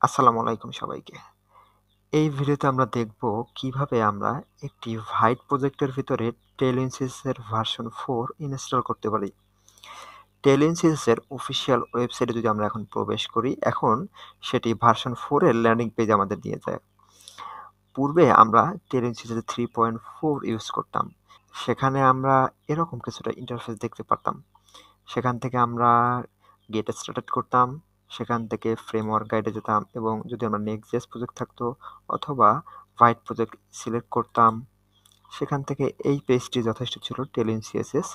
আসসালামু আলাইকুম সবাইকে। এই ভিডিওতে আমরা দেখব কিভাবে আমরা একটি ভাইট প্রজেক্টের ভিতরে টেলএনসিএস এর ভার্সন 4 ইনস্টল করতে পারি। টেলএনসিএস এর অফিসিয়াল ওয়েবসাইটে যদি আমরা এখন প্রবেশ করি, এখন সেটি ভার্সন 4 এর ল্যান্ডিং পেজ আমাদের নিয়ে যায়। পূর্বে আমরা টেলএনসিএস 3.4 ইউজ করতাম। সেখানে আমরা এরকম কিছুটা ইন্টারফেস দেখতে পারতাম। সেখান থেকে আমরা গেট স্টার্টেড করতাম, সেখান থেকে ফ্রেমওয়ার্ক গাইডে যেতাম এবং যদি আমরা নেক্সট.জেএস প্রজেক্ট থাকতো অথবা ভাইট প্রজেক্ট সিলেক্ট করতাম। সেখান থেকে এই পেজটি যথেষ্ট ছিল টেলইন সিএসএস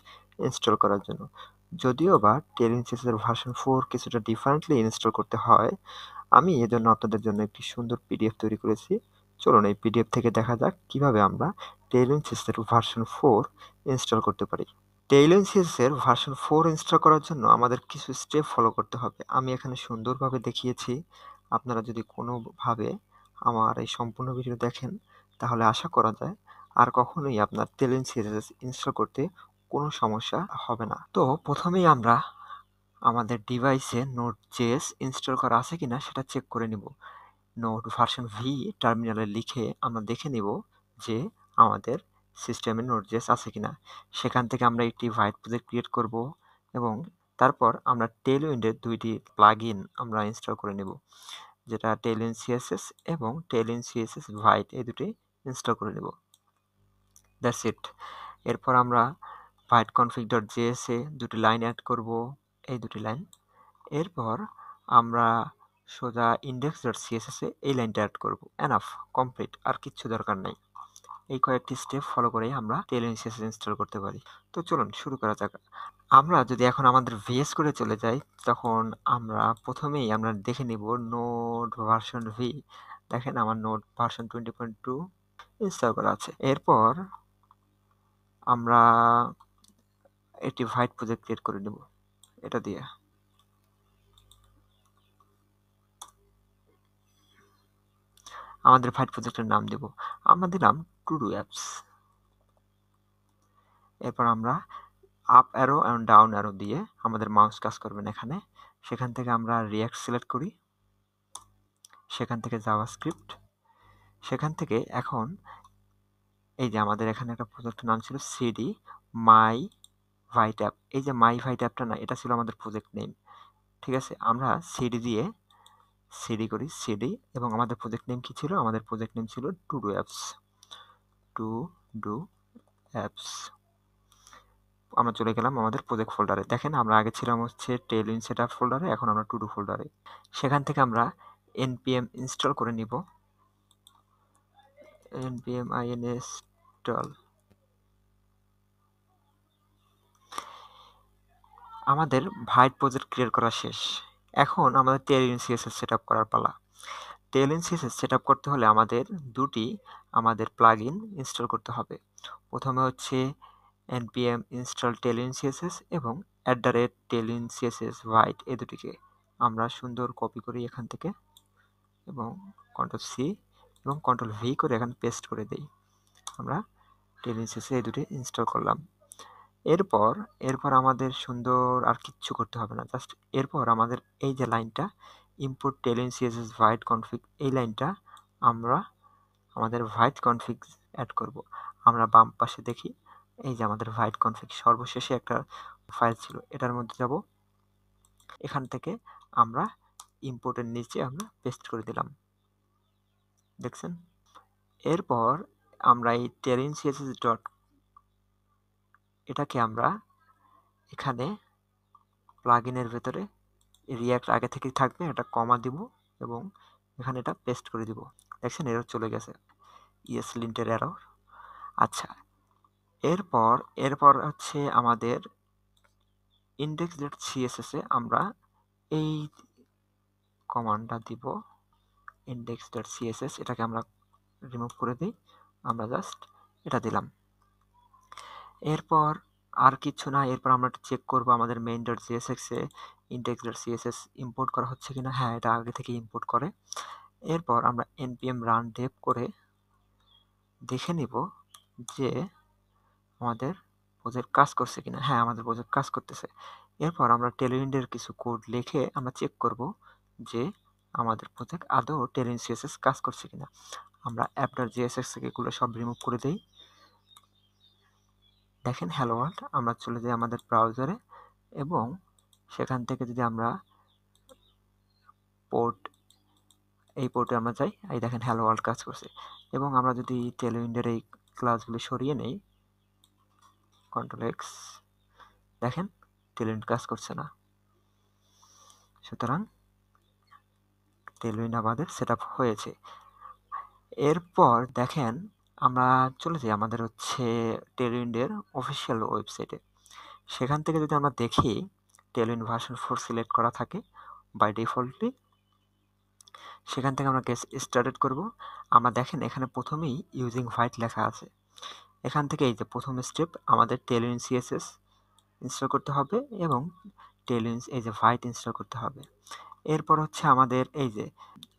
ইনস্টল করার জন্য। যদিও বা টেলইন সিএসএস এর ভার্সন 4 কিছুটা ডিফারেন্টলি ইনস্টল করতে হয়, আমি এজন্য আপনাদের জন্য একটি সুন্দর পিডিএফ তৈরি করেছি। চলুন এই পিডিএফ থেকে দেখা যাক কিভাবে আমরা টেলইন সিএসএস এর ভার্সন 4 ইনস্টল করতে পারি। টেইলএনসিএস এর ভার্সন 4 ইনস্টল করার জন্য আমাদের কিছু স্টেপ ফলো করতে হবে। আমি এখানে সুন্দরভাবে দেখিয়েছি। আপনারা যদি কোনোভাবে আমার এই সম্পূর্ণ ভিডিও দেখেন, তাহলে আশা করা যায় আর কখনোই আপনার টেইলএনসিএস ইনস্টল করতে কোনো সমস্যা হবে না। তো প্রথমেই আমরা আমাদের ডিভাইসে নোড.জেএস ইনস্টল করা আছে কিনা সেটা চেক করে নিব। নোড ভার্সন ভি টার্মিনালে লিখে আমরা দেখে নিব যে আমাদের সিস্টেমে নোড.জেএস আছে কিনা। সেখান থেকে আমরা একটি ভাইট প্রজেক্ট ক্রিয়েট করব এবং তারপর আমরা টেলউইন্ডের দুইটি প্লাগইন আমরা ইনস্টল করে নেব, যেটা টেলউইন্ড সিএসএস এবং টেলউইন্ড সিএসএস ভাইট, এই দুটি ইনস্টল করে নেব। That's it. এরপর আমরা ভাইট config.js এ দুটি লাইন অ্যাড করব, এই দুটি লাইন। এরপর আমরা সোজা index.css এ এই লাইনটা অ্যাড করব। এনাফ, কমপ্লিট, আর কিচ্ছু দরকার নাই। এই কয়েকটি স্টেপ ফলো করেই আমরা টেলইন সিএসএস ইনস্টল করতে পারি। তো চলুন শুরু করা যাক। আমরা যদি এখন আমাদের ভিএস কোডে চলে যাই, তখন আমরা প্রথমেই আমরা দেখে নিব নোড ভার্সন ভি। দেখেন আমার নোড ভার্সন 20.2 ইনস্টল করা আছে। এরপর আমরা একটি ভাইট প্রজেক্ট ক্রিয়েট করে নেব এটা দিয়ে। আমাদের ভাইট প্রজেক্টের নাম দেব, আমরা দিলাম টুডু অ্যাপস। এরপর আমরা আপ অ্যারো এবং ডাউন অ্যারো দিয়ে আমাদের মাউস কাজ করবেন এখানে। সেখান থেকে আমরা রিঅ্যাক্ট সিলেক্ট করি, সেখান থেকে জাভাস্ক্রিপ্ট, সেখান থেকে এখন এই যে আমাদের এখানে একটা প্রজেক্টের নাম ছিল সিডি মাই ভাইট অ্যাপ। এই যে মাই ভাইট অ্যাপটা না, এটা ছিল আমাদের প্রজেক্ট নেম। ঠিক আছে, আমরা সিডি দিয়ে সিডি করি, সিডি, এবং আমাদের প্রজেক্ট নেম কি ছিল? আমাদের প্রজেক্ট নেম ছিল টুডু অ্যাপস। টুডু অ্যাপস। আমরা চলে গেলাম আমাদের প্রজেক্ট ফোল্ডারে। দেখেন আমরা আগে ছিলাম হচ্ছে টেলইন সেটআপ ফোল্ডারে, এখন আমরা টুডু ফোল্ডারে। সেখান থেকে আমরা npm ইনস্টল করে নিব, npm install। আমাদের ভাইট প্রজেক্ট ক্রিয়েট করা শেষ। এখন আমাদের টেলইন সিএসএস সেটআপ করার পালা। টেলইন সিএসএস সেটআপ করতে হলে আমাদের দুটি প্লাগইন ইনস্টল করতে হবে। প্রথমে হচ্ছে npm install টেলইন সিএসএস এবং @টেলইন সিএসএস ভাইট, এই দুটিকে আমরা সুন্দর কপি করি এখান থেকে এবং Ctrl+C এবং Ctrl+V করে এখানে পেস্ট করে দেই। আমরা টেলইন সিএসএস এই দুটি ইনস্টল করলাম। এরপর আমাদের সুন্দর আর কিচ্ছু করতে হবে না, জাস্ট এরপর আমাদের এই যে লাইনটা ইম্পোর্ট টেলইন সিএসএস ভাইট কনফিগ, এই লাইনটা আমরা আমাদের ভাইট কনফিগ অ্যাড করব। আমরা বাম পাশে দেখি এই যে আমাদের ভাইট কনফিগ সর্বশেষে একটা ফাইল ছিল, এটার মধ্যে যাব। এখান থেকে আমরা ইম্পোর্টের নিচে আমরা পেস্ট করে দিলাম, দেখছেন। এরপর আমরা এই টেলইন সিএসএস ডট, এটাকে আমরা এখানে প্লাগইনের ভেতরে রিঅ্যাক্ট আগে থেকেই থাকবে, এটা কমা দিব এবং এখানে এটা পেস্ট করে দিব। দেখছেন এরর চলে গেছে, লিন্টের এরর। আচ্ছা, এরপর হচ্ছে আমাদের index.css এ আমরা এই কমান্ডটা দিব, index.css, এটাকে আমরা রিমুভ করে দিই, আমরা জাস্ট এটা দিলাম। এরপর আর কিছু না, এরপর আমরা চেক করব আমাদের main.jsx এ index.css ইম্পোর্ট করা হচ্ছে কিনা। হ্যাঁ, এটা আগে থেকে ইম্পোর্ট করে। এরপর আমরা npm run dev করে দেখে নিব যে আমাদের প্রজেক্ট কাজ করছে কিনা। হ্যাঁ, আমাদের প্রজেক্ট কাজ করতেছে। এরপর আমরা টেলউইন্ডের কিছু কোড লিখে আমরা চেক করব যে আমাদের প্রজেক্ট আদৌ টেলুইন সিএসএস কাজ করছে কিনা। আমরা অ্যাপটার জিএসএক্স থেকে এগুলো সব রিমুভ করে দিই। দেখেন হ্যালো ওয়ার্ল্ড, আমরা চলে যাই আমাদের ব্রাউজারে এবং সেখান থেকে যদি আমরা এই পোর্টে আমরা যাই, এই দেখেন হ্যালো ওয়ার্ল্ড কাজ করছে। এবং আমরা যদি টেলউইন্ডের এই ক্লাসগুলি সরিয়ে নেই, কন্ট্রোল এক্স, দেখেন টেলউইন্ড কাজ করছে না। সুতরাং টেলউইন্ড আমাদের সেট আপ হয়েছে। এরপর দেখেন আমরা চলে যাই আমাদের হচ্ছে টেলউইন্ডের অফিসিয়াল ওয়েবসাইটে। সেখান থেকে যদি আমরা দেখি টেলউইন্ড ভার্সন 4 সিলেক্ট করা থাকে বাই ডিফল্টলি, সেখান থেকে আমরা গেট স্টার্টেড করব। আমরা দেখেন এখানে প্রথমেই ইউজিং ভাইট লেখা আছে। এখান থেকে এই যে প্রথম স্টেপ, আমাদের টেলউইন্ড সিএসএস ইনস্টল করতে হবে এবং টেলউইন্ড এই যে ভাইট ইনস্টল করতে হবে। এরপর হচ্ছে আমাদের এই যে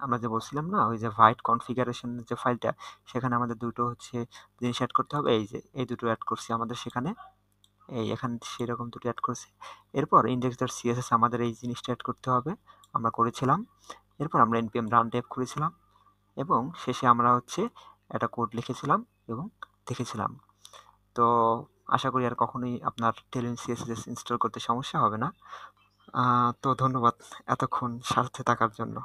আমরা যে বলছিলাম না, ওই যে ভাইট কনফিগারেশন যে ফাইলটা, সেখানে আমাদের দুটো হচ্ছে জিনিস অ্যাড করতে হবে। এই যে এই দুটো অ্যাড করছি আমাদের সেখানে, এখানে সেরকম দুটো অ্যাড করেছি। এরপর index.css আমাদের এই জিনিসটা অ্যাড করতে হবে, আমরা করেছিলাম। এরপর আমরা npm রান টাইপ করেছিলাম এবং শেষে আমরা হচ্ছে একটা কোড লিখেছিলাম এবং দেখেছিলাম। তো আশা করি আর কখনোই আপনার টেলউইন্ড সিএসএস ইনস্টল করতে সমস্যা হবে না। তো ধন্যবাদ এতক্ষণ সাথে থাকার জন্য।